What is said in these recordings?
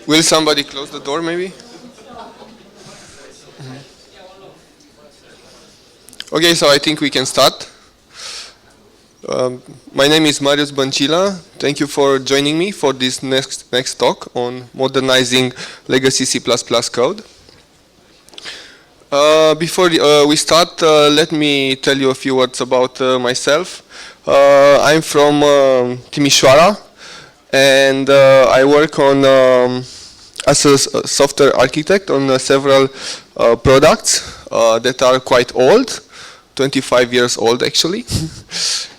Will somebody close the door, maybe? Okay, so I think we can start. My name is Marius Băncilă. Thank you for joining me for this next talk on modernizing legacy C++ code. Before we start, let me tell you a few words about myself. I'm from Timișoara, and I work on as a software architect on several products that are quite old, 25 years old actually,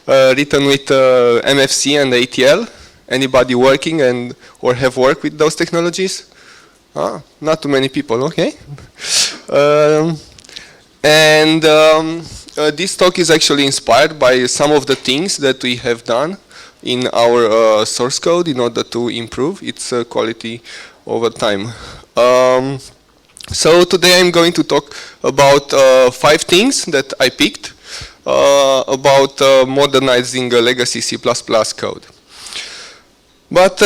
written with MFC and ATL. Anybody working and or have worked with those technologies? Not too many people, okay. This talk is actually inspired by some of the things that we have done in our source code in order to improve its quality over time. So today I'm going to talk about 5 things that I picked about modernizing legacy C++ code. But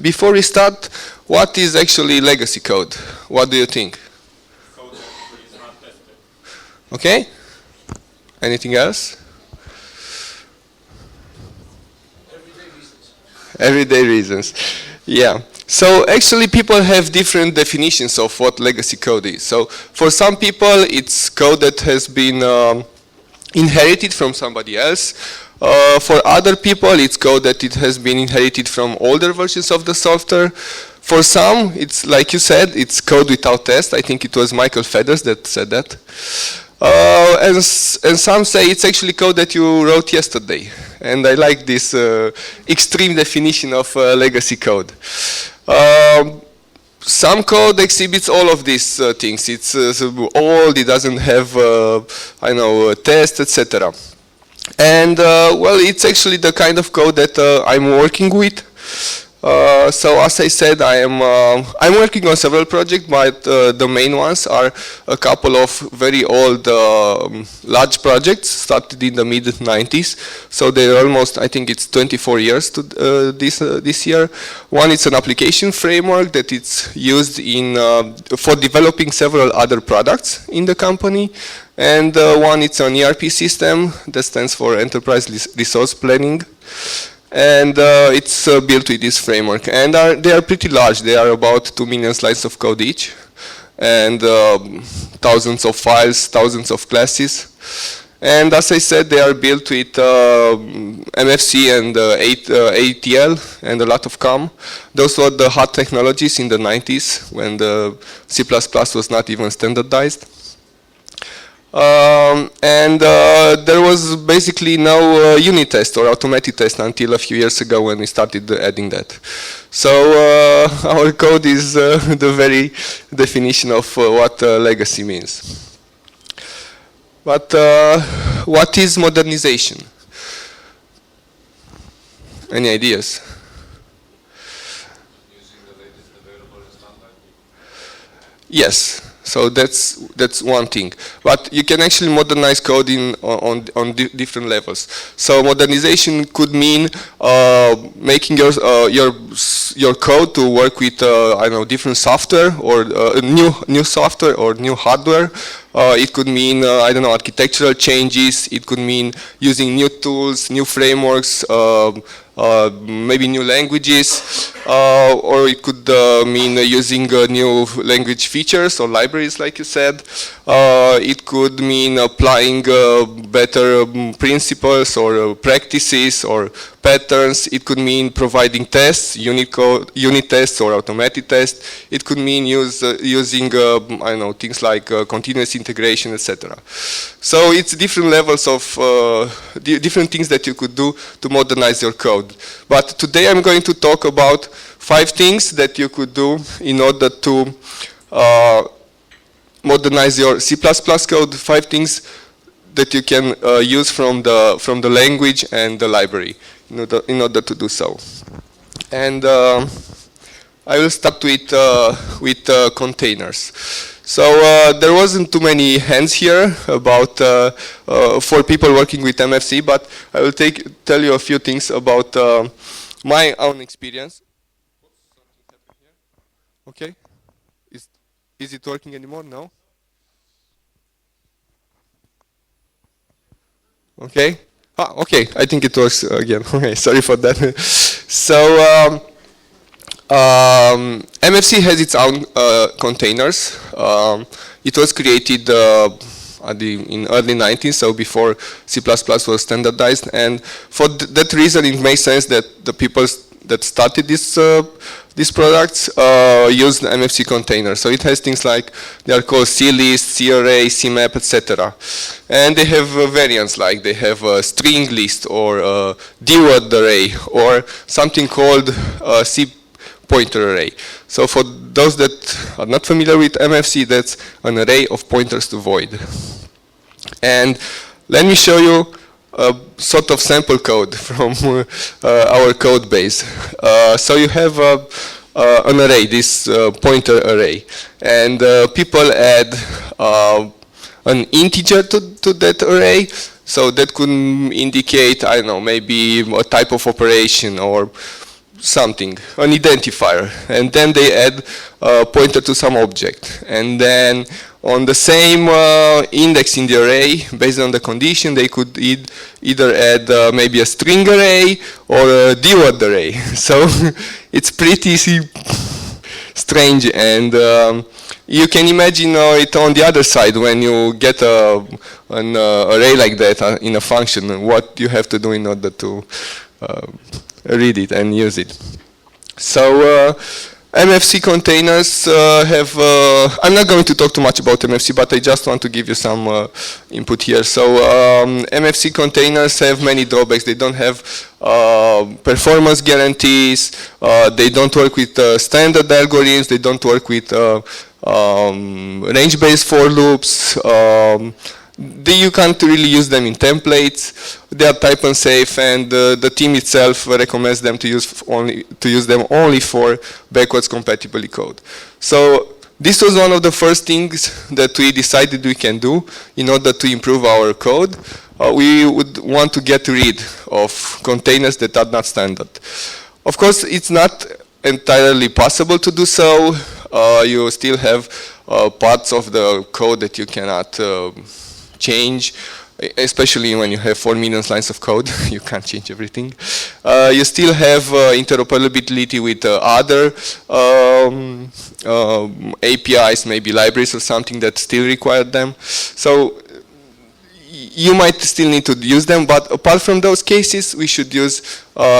before we start, what is actually legacy code? What do you think? Code that is not tested. Okay. Anything else? Everyday reasons. Yeah. So actually people have different definitions of what legacy code is. So for some people it's code that has been inherited from somebody else. For other people it's code that it has been inherited from older versions of the software. For some, it's like you said, it's code without test. I think it was Michael Feathers that said that. And some say it's actually code that you wrote yesterday. And I like this extreme definition of legacy code. Some code exhibits all of these things. It's old, it doesn't have, I know, tests, etc. And well, it's actually the kind of code that I'm working with. So as I said, I'm working on several projects, but the main ones are a couple of very old large projects started in the mid-90s. So they're almost, I think it's 24 years to this year. One is an application framework that it's used in for developing several other products in the company. And one is an ERP system that stands for Enterprise Resource Planning. And it's built with this framework. And they are pretty large. They are about 2 million lines of code each. And thousands of files, thousands of classes. And as I said, they are built with MFC and ATL and a lot of COM. Those were the hot technologies in the 90s when the C++ was not even standardized. There was basically no unit test or automatic test until a few years ago when we started adding that. So our code is the very definition of what legacy means. But what is modernization? Any ideas? Using the latest available standard? Yes. So that's one thing, but you can actually modernize code on different levels. So modernization could mean making your code to work with I don't know, different software or new software or new hardware. It could mean I don't know, architectural changes. It could mean using new tools, new frameworks. Maybe new languages, or it could mean using new language features or libraries, like you said. It could mean applying better principles or practices or patterns. It could mean providing tests, unit tests or automated tests. It could mean using I don't know, things like continuous integration, etc. So it's different levels of different things that you could do to modernize your code. But today I'm going to talk about 5 things that you could do in order to modernize your C++ code. 5 things that you can use from the language and the library in order to do so. And I will start with containers. So there wasn't too many hands here about for people working with MFC, but I will tell you a few things about my own experience. Okay. Is it working anymore? No. Okay. Ah, okay. I think it works again. Okay. Sorry for that. So MFC has its own containers. It was created in early 90s, so before C++ was standardized, and for that reason, it makes sense that the people that started these products used MFC containers. So it has things like, they are called C-list, C-array, C-map, etc. And they have variants, like they have a string list or a D-word array or something called C pointer array. So for those that are not familiar with MFC, that's an array of pointers to void. And let me show you a sort of sample code from our code base. So you have an array, this pointer array, and people add an integer to that array. So that could indicate, I don't know, maybe a type of operation or something, an identifier, and then they add a pointer to some object, and then on the same index in the array, based on the condition, they could either add maybe a string array or a D-word array. So it's pretty strange, and you can imagine it on the other side when you get an array like that in a function, what you have to do in order to read it and use it. So MFC containers have, I'm not going to talk too much about MFC, but I just want to give you some input here. So MFC containers have many drawbacks. They don't have performance guarantees, they don't work with standard algorithms, they don't work with range-based for loops, you can't really use them in templates. They are type unsafe, and the team itself recommends them to use them only for backwards compatibility code. So this was one of the first things that we decided we can do in order to improve our code. We would want to get rid of containers that are not standard. Of course, it's not entirely possible to do so. You still have parts of the code that you cannot change, especially when you have 4 million lines of code. You can't change everything. You still have interoperability with other APIs, maybe libraries or something that still require them. So you might still need to use them, but apart from those cases, we should use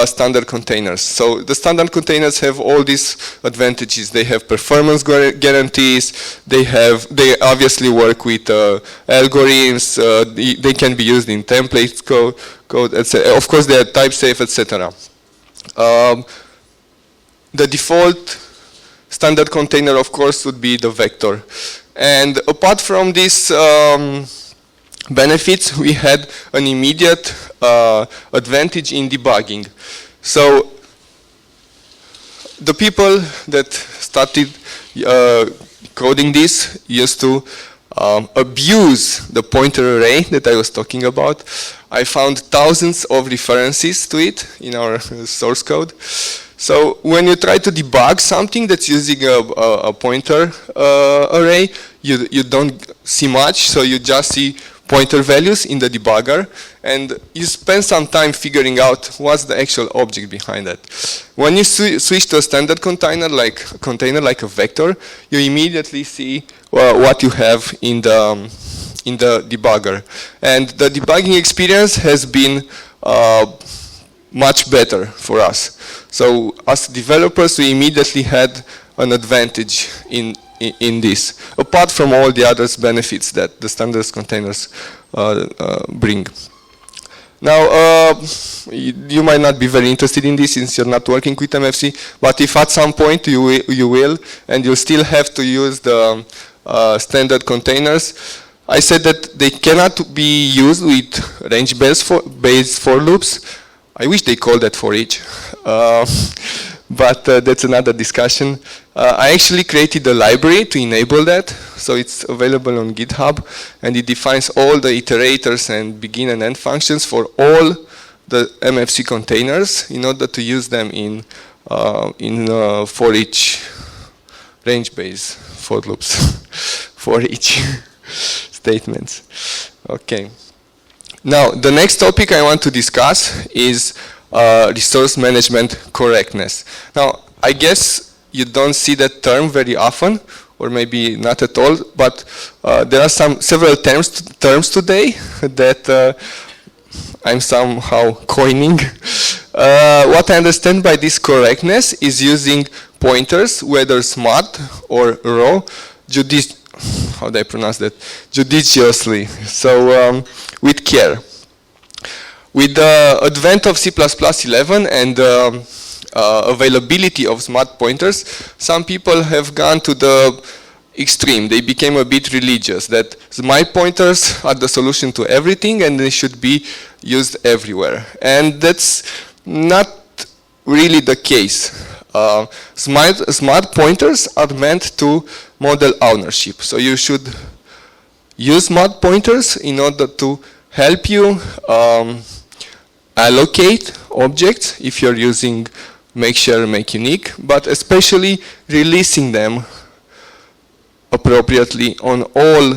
standard containers. So the standard containers have all these advantages. They have performance guarantees. They obviously work with algorithms. They can be used in templates code, etc. Of course, they are type safe, etc. The default standard container, of course, would be the vector. And apart from this benefits, we had an immediate advantage in debugging. So the people that started coding this used to abuse the pointer array that I was talking about. I found thousands of references to it in our source code. So when you try to debug something that's using a pointer array, you don't see much, so you just see pointer values in the debugger, and you spend some time figuring out what's the actual object behind that. When you switch to a standard container like a vector, you immediately see what you have in the debugger. And the debugging experience has been much better for us. So as developers, we immediately had an advantage in this, apart from all the other benefits that the standard containers bring. Now, you might not be very interested in this since you're not working with MFC, but if at some point you will, and you still have to use the standard containers, I said that they cannot be used with range-based for loops. I wish they called that for each. But that's another discussion. I actually created a library to enable that, so it's available on GitHub, and it defines all the iterators and begin and end functions for all the MFC containers in order to use them in for each range-based for loops for each statements. Okay. Now, the next topic I want to discuss is resource management correctness. Now, I guess you don't see that term very often, or maybe not at all, but there are several terms today that I'm somehow coining. What I understand by this correctness is using pointers, whether smart or raw, how do I pronounce that? Judiciously, so with care. With the advent of C++11 and availability of smart pointers, some people have gone to the extreme. They became a bit religious, that smart pointers are the solution to everything and they should be used everywhere. And that's not really the case. Smart pointers are meant to model ownership. So you should use smart pointers in order to help you allocate objects if you're using make share, make unique, but especially releasing them appropriately on all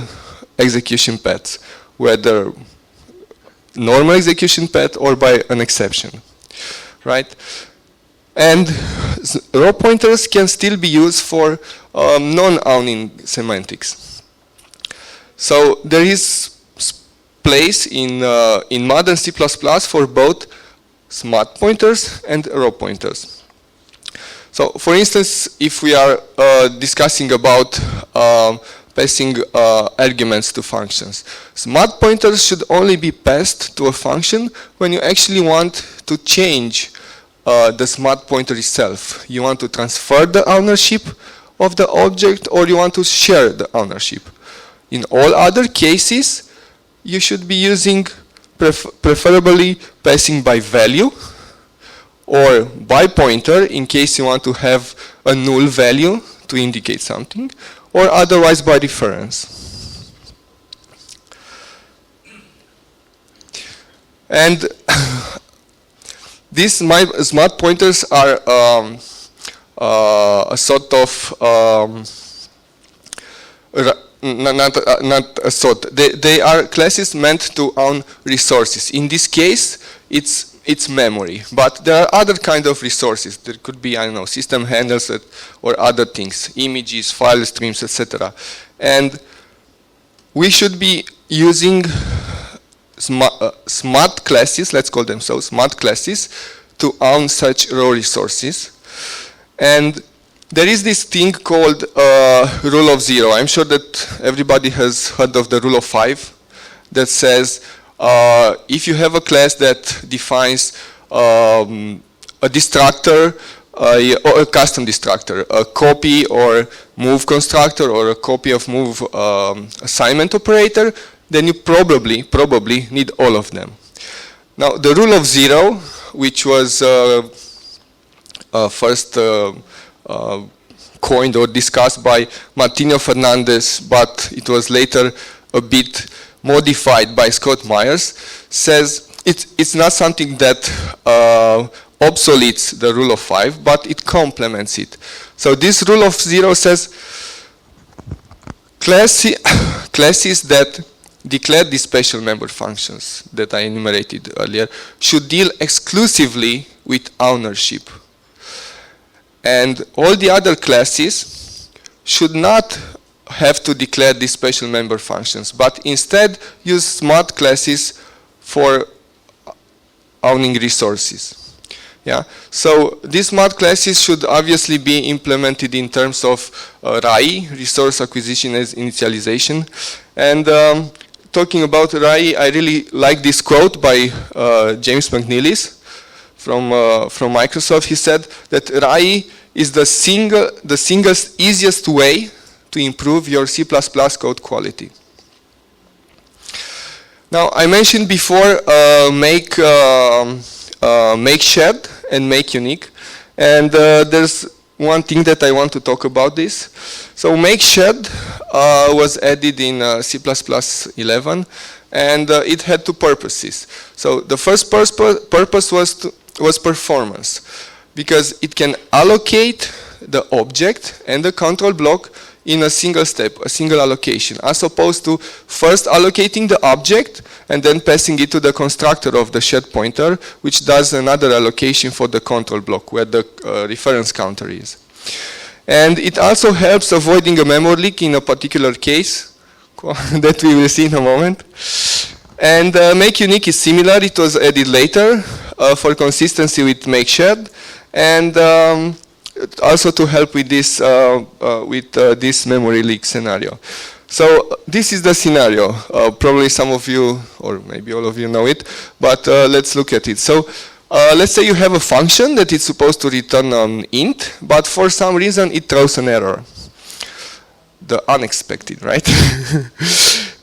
execution paths, whether normal execution path or by an exception, right? And raw pointers can still be used for non-owning semantics. So there is place in modern C++ for both smart pointers and raw pointers. So for instance, if we are discussing about passing arguments to functions, smart pointers should only be passed to a function when you actually want to change the smart pointer itself. You want to transfer the ownership of the object, or you want to share the ownership. In all other cases, you should be using preferably passing by value or by pointer in case you want to have a null value to indicate something, or otherwise by reference. And these smart pointers are a sort of not a sort. They are classes meant to own resources. In this case, it's memory. But there are other kind of resources. There could be, I don't know, system handles or other things, images, file streams, etc. And we should be using smart classes, let's call them so, smart classes, to own such raw resources. And there is this thing called rule of zero. I'm sure that everybody has heard of the rule of 5 that says if you have a class that defines a destructor or a custom destructor, a copy or move constructor or a copy of move assignment operator, then you probably need all of them. Now the rule of zero, which was first coined or discussed by Martinho Fernandez, but it was later a bit modified by Scott Myers, says it's not something that obsoletes the rule of 5, but it complements it. So this rule of zero says classes that declare these special member functions that I enumerated earlier should deal exclusively with ownership. And all the other classes should not have to declare these special member functions, but instead use smart classes for owning resources. Yeah. So these smart classes should obviously be implemented in terms of RAI, resource acquisition as initialization. And talking about RAI, I really like this quote by James McNeilis from Microsoft. He said that RAI is the single easiest way to improve your C++ code quality. Now, I mentioned before make shared and make unique, and there's one thing that I want to talk about this. So make shared was added in C++ 11, and it had two purposes. So the first purpose was performance, because it can allocate the object and the control block in a single step, a single allocation, as opposed to first allocating the object and then passing it to the constructor of the shared pointer, which does another allocation for the control block where the reference counter is. And it also helps avoiding a memory leak in a particular case that we will see in a moment. And make unique is similar. It was added later for consistency with make shared, and also to help with this this memory leak scenario. So this is the scenario. Probably some of you, or maybe all of you, know it, but let's look at it. So let's say you have a function that is supposed to return an int, but for some reason it throws an error. The unexpected, right?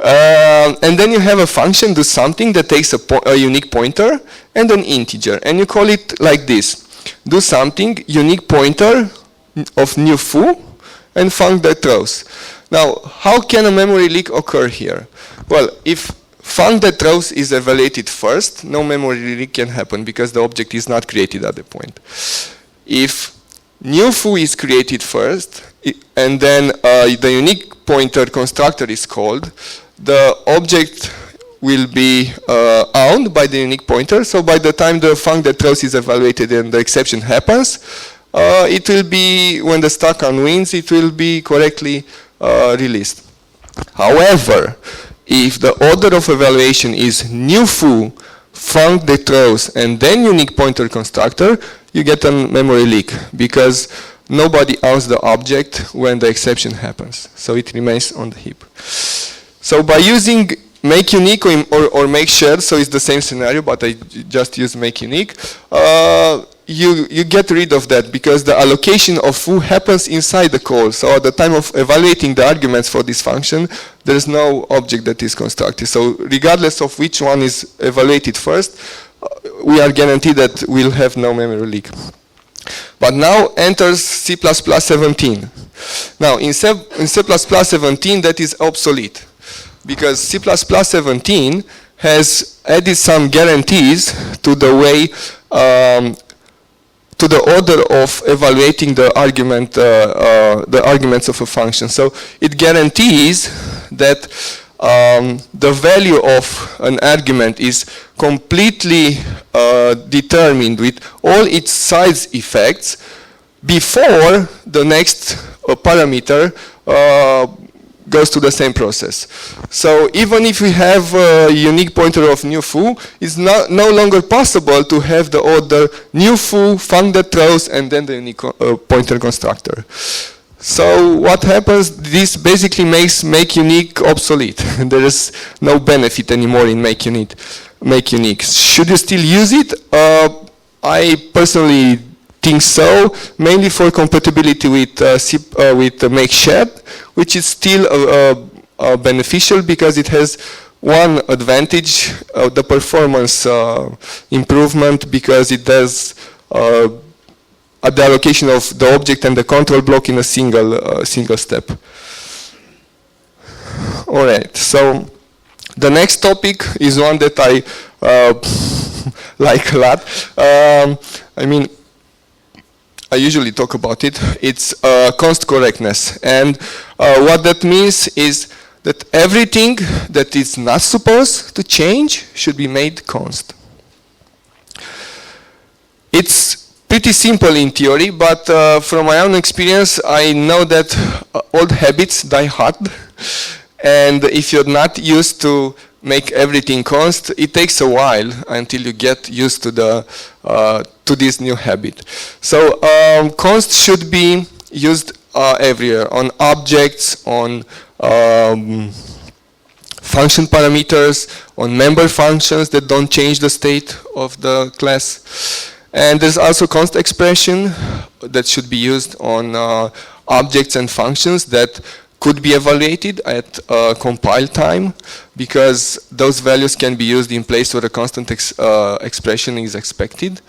And then you have a function do something that takes a unique pointer and an integer, and you call it like this: do something unique pointer of new foo and func that throws. Now, how can a memory leak occur here? Well, if func that throws is evaluated first, no memory leak can happen because the object is not created at the point. If new foo is created first, and then the unique pointer constructor is called, the object will be owned by the unique pointer. So by the time the func that throws is evaluated and the exception happens, it will be, when the stack unwinds, it will be correctly released. However, if the order of evaluation is new foo, func that throws, and then unique pointer constructor, you get a memory leak because nobody owns the object when the exception happens. So it remains on the heap. So by using make unique or make shared, so it's the same scenario, but I just use make unique, you get rid of that because the allocation of foo happens inside the call. So at the time of evaluating the arguments for this function, there is no object that is constructed. So regardless of which one is evaluated first, we are guaranteed that we'll have no memory leak. But now enters C++ 17. Now in C++ 17 that is obsolete, because C++ 17 has added some guarantees to the way, to the order of evaluating the arguments of a function. So it guarantees that the value of an argument is completely determined with all its size effects before the next parameter goes to the same process. So even if we have a unique pointer of new foo, it's no longer possible to have the order new foo, func that throws, and then the unique pointer constructor. So what happens, this basically makes make unique obsolete. There is no benefit anymore in make unique. Should you still use it? I personally think so, mainly for compatibility with make shared, which is still beneficial because it has one advantage, the performance improvement, because it does the allocation of the object and the control block in a single step. All right, so the next topic is one that I like a lot. I mean, I usually talk about it. It's const correctness, and what that means is that everything that is not supposed to change should be made const. It's pretty simple in theory, but from my own experience, I know that old habits die hard, and if you're not used to make everything const, it takes a while until you get used to to this new habit. So const should be used everywhere, on objects, on function parameters, on member functions that don't change the state of the class. And there's also const expression that should be used on objects and functions that could be evaluated at compile time, because those values can be used in place where a constant expression is expected.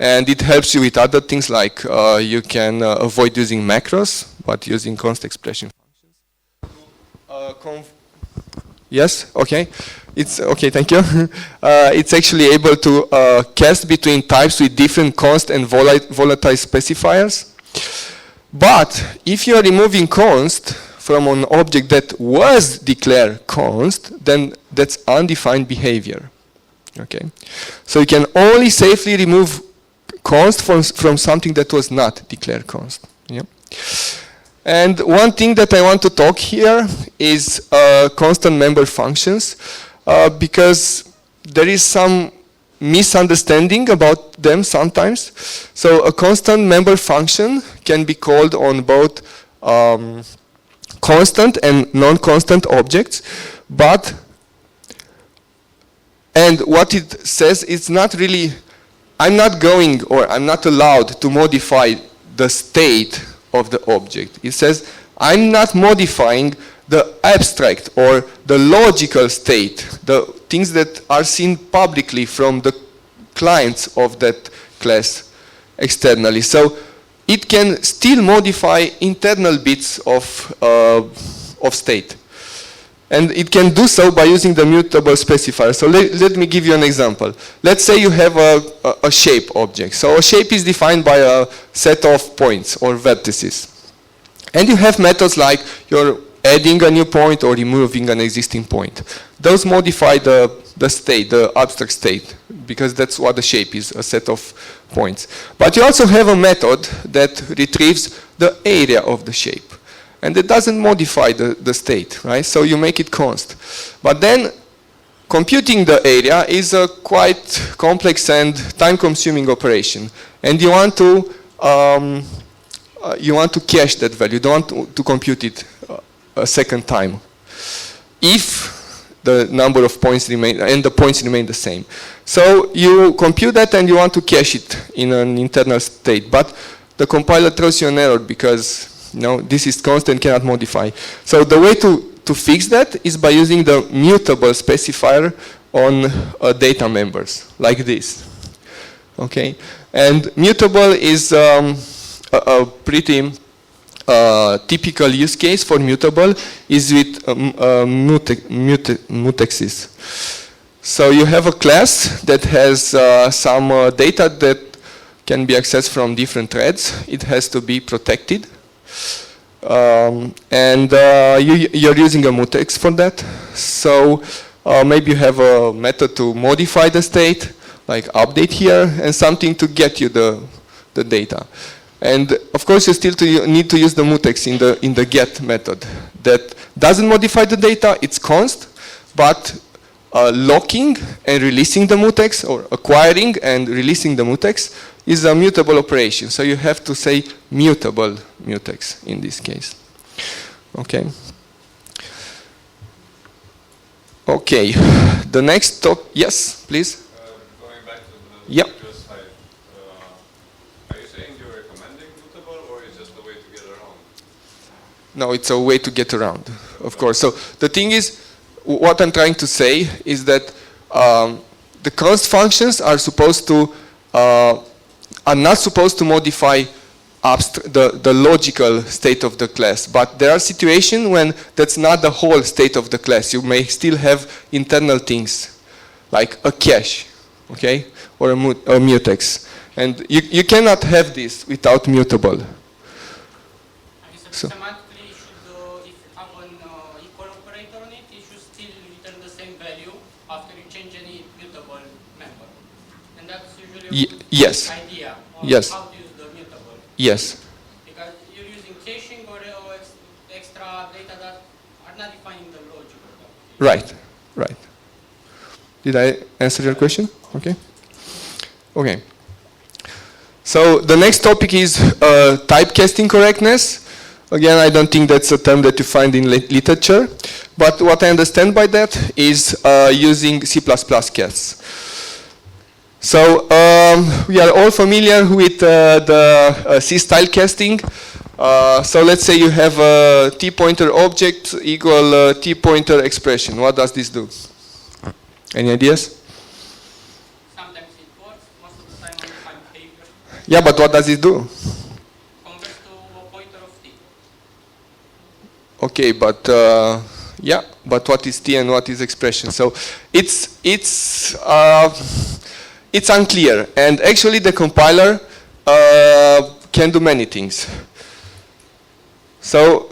And it helps you with other things like you can avoid using macros, but using const expression functions. Yes, okay. It's okay, thank you. It's actually able to cast between types with different const and volatile specifiers. But if you are removing const from an object that was declared const, then that's undefined behavior. Okay, so you can only safely remove const from something that was not declared const. Yeah. And one thing that I want to talk here is constant member functions, because there is some misunderstanding about them sometimes. So a constant member function can be called on both constant and non-constant objects, and what it says, it's not really, I'm not going or I'm not allowed to modify the state of the object. It says I'm not modifying the abstract or the logical state, the things that are seen publicly from the clients of that class externally. So it can still modify internal bits of state. And it can do so by using the mutable specifier. So let me give you an example. Let's say you have a shape object. So a shape is defined by a set of points or vertices. And you have methods like you're adding a new point or removing an existing point. Those modify the state, the abstract state, because that's what the shape is, a set of points. But you also have a method that retrieves the area of the shape. And it doesn't modify the state, right? So you make it const. But then computing the area is a quite complex and time-consuming operation. And you want to cache that value. You don't want to compute it a second time. If the number of points remain, and the points remain the same. So you compute that and you want to cache it in an internal state. But the compiler throws you an error because this is constant, cannot modify. So the way to fix that is by using the mutable specifier on data members, like this. Okay, and mutable is a pretty typical use case for mutable is with mutexes. So you have a class that has some data that can be accessed from different threads. It has to be protected. You're using a mutex for that. So maybe you have a method to modify the state, like update here, and something to get you the data. And of course, you still need to use the mutex in the get method. That doesn't modify the data; it's const, but locking and releasing the mutex, or acquiring and releasing the mutex, is a mutable operation. So you have to say mutable mutex in this case. Okay. Okay. The next talk. Yes, please. Going back to the yep. previous slide, are you saying you're recommending mutable, or is it just a way to get around? No, it's a way to get around, of course. So the thing is, what I'm trying to say is that the const functions are supposed to are not supposed to modify the logical state of the class, but there are situations when that's not the whole state of the class. You may still have internal things, like a cache, okay, or a mutex, and you cannot have this without mutable. So Semantically, if you have an equal operator on it, it should still return the same value after you change any mutable member, and that's usually yes. idea. Yes. How to use the mutable. Yes. Because you're using caching or extra data that are not defining the logic of that. Right. Right. Did I answer your question? Okay. Okay. So the next topic is typecasting correctness. Again, I don't think that's a term that you find in literature, but what I understand by that is using C++ casts. So we are all familiar with the C style casting. So let's say you have a t-pointer object equal t-pointer expression. What does this do? Any ideas? Sometimes it works, most of the time on behavior. Yeah, but what does it do? Converts to a pointer of t. Okay, but yeah, but what is t and what is expression? So it's unclear, and actually the compiler can do many things. So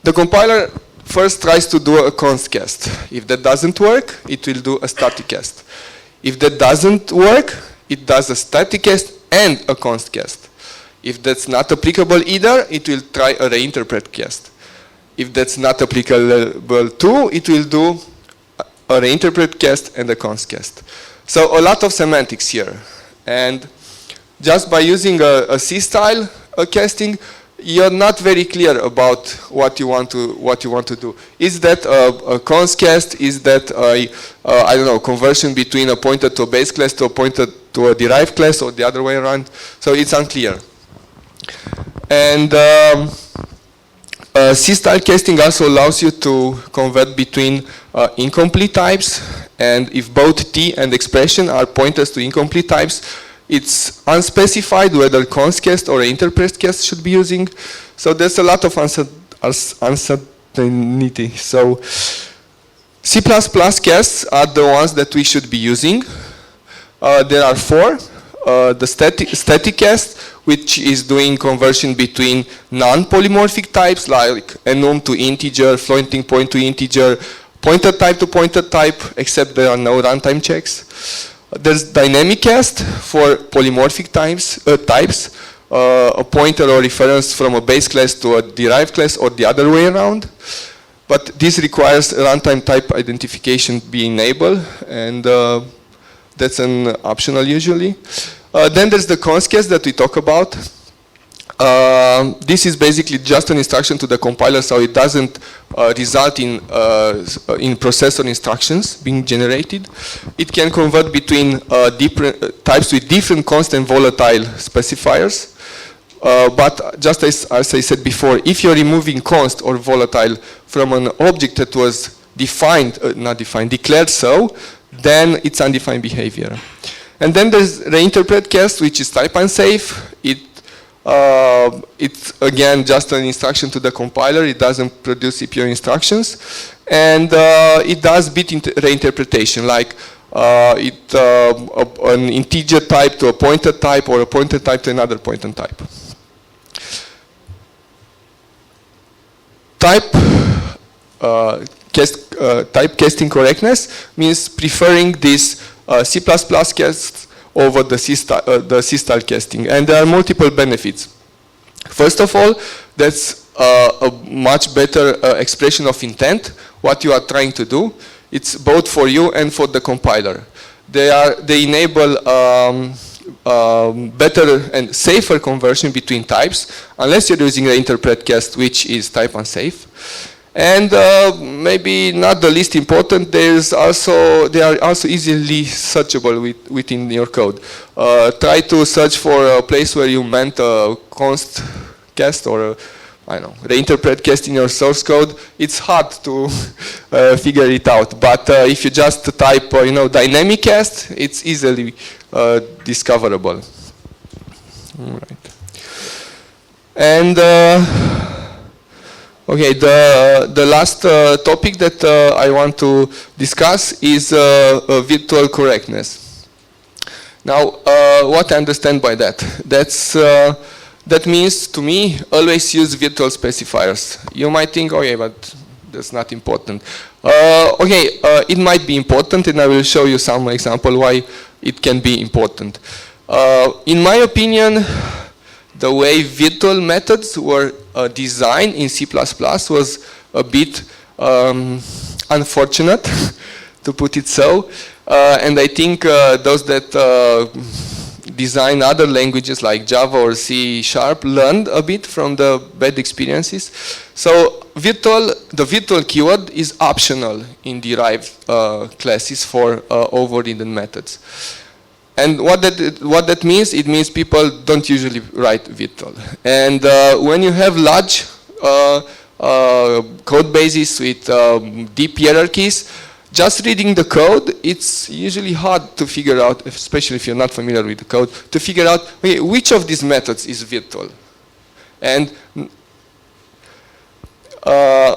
the compiler first tries to do a const cast. If that doesn't work, it will do a static cast. If that doesn't work, it does a static cast and a const cast. If that's not applicable either, it will try a reinterpret cast. If that's not applicable too, it will do a reinterpret cast and a const cast. So a lot of semantics here. And just by using a C-style casting, you're not very clear about what you want to do. Is that a const cast? Is that I don't know, conversion between a pointer to a base class to a pointer to a derived class, or the other way around? So it's unclear. And C-style casting also allows you to convert between incomplete types, and if both T and expression are pointers to incomplete types, it's unspecified whether const cast or interpret cast should be using. So there's a lot of uncertainty. So C++ casts are the ones that we should be using. There are 4. The static cast, which is doing conversion between non-polymorphic types like enum to integer, floating point to integer, pointer type to pointer type, except there are no runtime checks. There's dynamic cast for polymorphic types, a pointer or reference from a base class to a derived class or the other way around. But this requires runtime type identification be enabled, and that's an optional usually. Then there's the const cast that we talk about. This is basically just an instruction to the compiler, so it doesn't result in processor instructions being generated. It can convert between different types with different const and volatile specifiers. But just as I said before, if you're removing const or volatile from an object that was defined, declared so, then it's undefined behavior. And then there's reinterpret cast, which is type unsafe. It's again just an instruction to the compiler. It doesn't produce CPU instructions, and it does bit reinterpretation, like an integer type to a pointer type, or a pointer type to another pointer type. Typecasting correctness means preferring this C++ casts over the C-style casting, and there are multiple benefits. First of all, that's a much better expression of intent, what you are trying to do. It's both for you and for the compiler. They enable better and safer conversion between types, unless you're using the interpret cast, which is type unsafe. And maybe not the least important, they are also easily searchable within your code. Try to search for a place where you meant a const cast or reinterpret cast in your source code. It's hard to figure it out. But if you just type, dynamic cast, it's easily discoverable. All right. And okay, the last topic that I want to discuss is virtual correctness. Now, what I understand by that? That means, to me, always use virtual specifiers. You might think, okay, but that's not important. It might be important, and I will show you some example why it can be important. In my opinion, the way virtual methods were designed in C++ was a bit unfortunate, to put it so. And I think those that design other languages like Java or C# learned a bit from the bad experiences. So the virtual keyword is optional in derived classes for overridden methods. And what that means, it means people don't usually write virtual. And when you have large code bases with deep hierarchies, just reading the code, it's usually hard to figure out, especially if you're not familiar with the code, to figure out, okay, which of these methods is virtual. And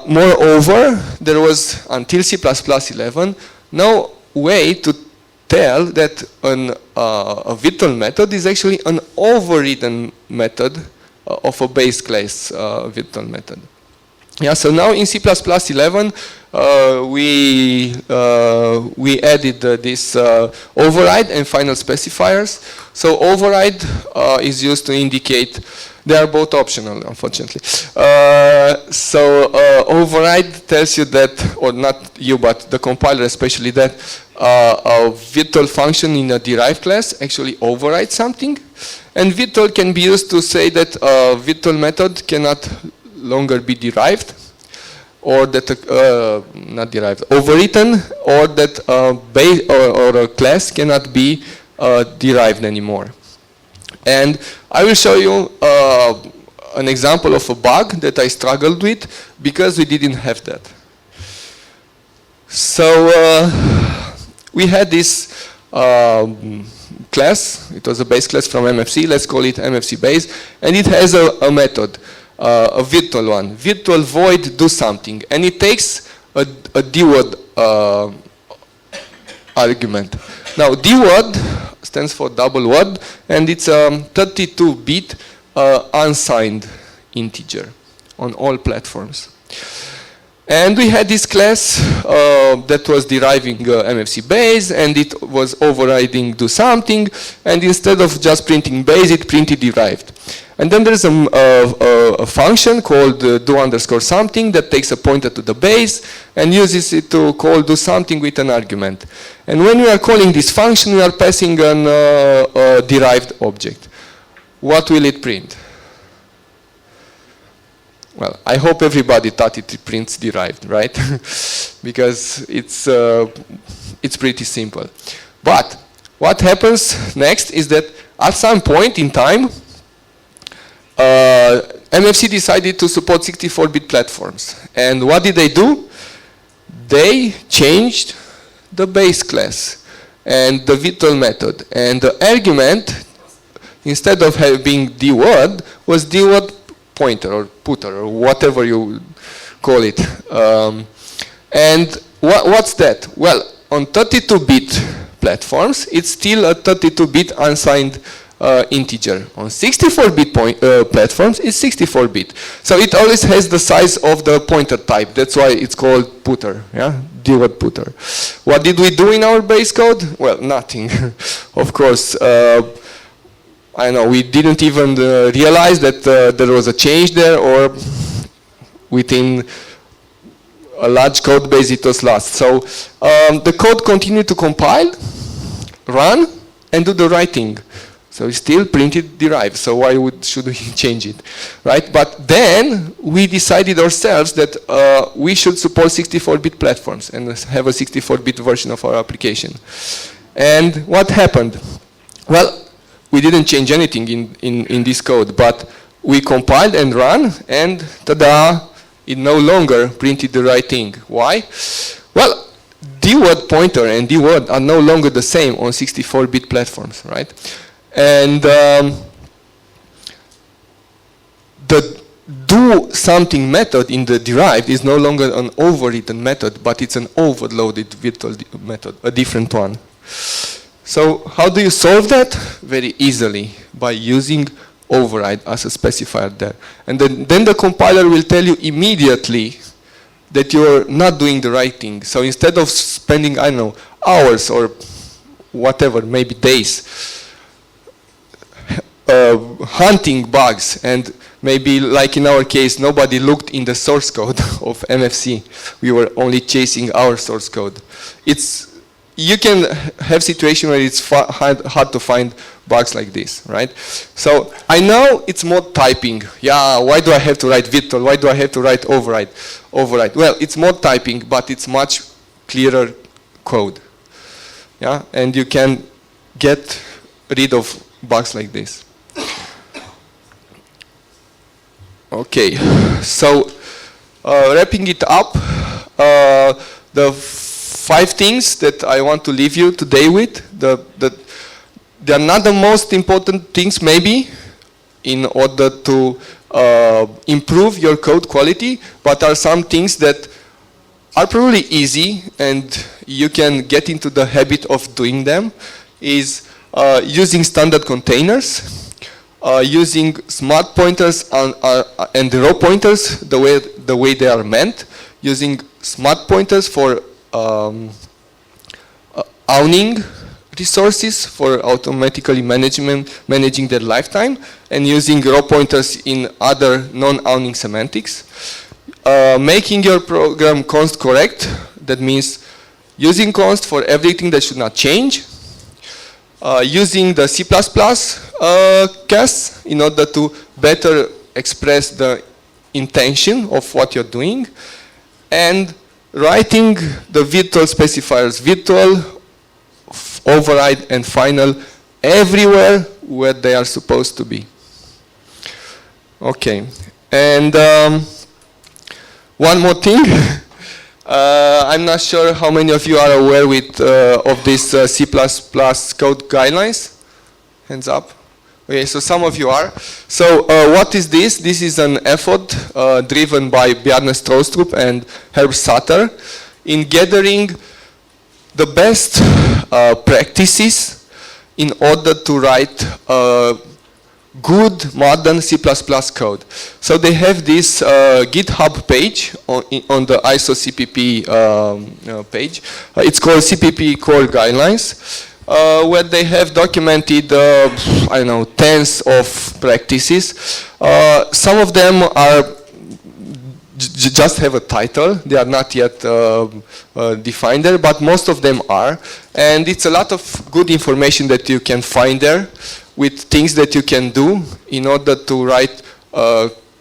moreover, there was, until C++ 11, no way to tell that a virtual method is actually an overridden method of a base class virtual method. Yeah, so now in C++ 11, we added this override and final specifiers. So override is used to indicate, they are both optional, unfortunately. So override tells you that, or not you, but the compiler especially, that a virtual function in a derived class actually overrides something. And virtual can be used to say that a virtual method cannot longer be derived, or that not derived, overwritten, or that or a class cannot be derived anymore. And I will show you an example of a bug that I struggled with because we didn't have that. So we had this class. It was a base class from MFC. Let's call it MFC base, and it has a method. A virtual one, virtual void do something, and it takes a dword argument. Now dword stands for double word, and it's a 32-bit unsigned integer on all platforms. And we had this class that was deriving MFC base, and it was overriding do something, and instead of just printing base, it printed derived. And then there's a function called do underscore something that takes a pointer to the base and uses it to call do something with an argument. And when we are calling this function, we are passing an derived object. What will it print? Well, I hope everybody thought it prints derived, right? Because it's pretty simple. But what happens next is that at some point in time, MFC decided to support 64-bit platforms. And what did they do? They changed the base class and the virtual method. And the argument, instead of having dword, was dword pointer or putter or whatever you call it. And what's that? Well, on 32-bit platforms, it's still a 32-bit unsigned integer. On 64-bit platforms, it's 64-bit. So it always has the size of the pointer type. That's why it's called putter, yeah, dword putter. What did we do in our base code? Well, nothing. Of course, I know we didn't even realize that there was a change there, or within a large code base it was lost. So the code continued to compile, run, and do the right thing. So it's still printed derived, so why should we change it, right? But then we decided ourselves that we should support 64-bit platforms and have a 64-bit version of our application. And what happened? Well, we didn't change anything in this code, but we compiled and ran, and ta-da, it no longer printed the right thing. Why? Well, dword pointer and dword are no longer the same on 64-bit platforms, right? And the do something method in the derived is no longer an overwritten method, but it's an overloaded virtual method, a different one. So how do you solve that? Very easily, by using override as a specifier there. And then the compiler will tell you immediately that you're not doing the right thing. So instead of spending, I don't know, hours or whatever, maybe days, hunting bugs, and maybe like in our case, nobody looked in the source code of MFC. We were only chasing our source code. You can have situation where it's hard to find bugs like this, right? So I know it's mod typing. Yeah, why do I have to write virtual? Why do I have to write override? Well, it's mod typing, but it's much clearer code. Yeah, and you can get rid of bugs like this. Okay, so wrapping it up, the 5 things that I want to leave you today with, they are not the most important things maybe in order to improve your code quality, but are some things that are probably easy and you can get into the habit of doing them, is using standard containers, using smart pointers and row pointers the way they are meant, using smart pointers for owning resources, for automatically managing their lifetime, and using row pointers in other non-owning semantics. Making your program const correct, that means using const for everything that should not change. Using the C++ cast in order to better express the intention of what you're doing, and writing the virtual specifiers, virtual, override, and final everywhere where they are supposed to be. Okay, and one more thing. I'm not sure how many of you are aware of this C++ code guidelines. Hands up. Okay, so some of you are. So what is this? This is an effort driven by Bjarne Stroustrup and Herb Sutter in gathering the best practices in order to write good modern C++ code. So they have this GitHub page on the ISO CPP page. It's called CPP Core Guidelines, where they have documented, I don't know, tens of practices. Some of them are just have a title. They are not yet defined there, but most of them are. And it's a lot of good information that you can find there, with things that you can do in order to write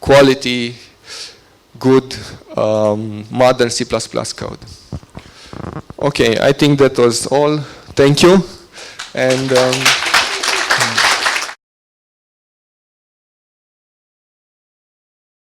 quality, good, modern C++ code. Okay, I think that was all. Thank you. And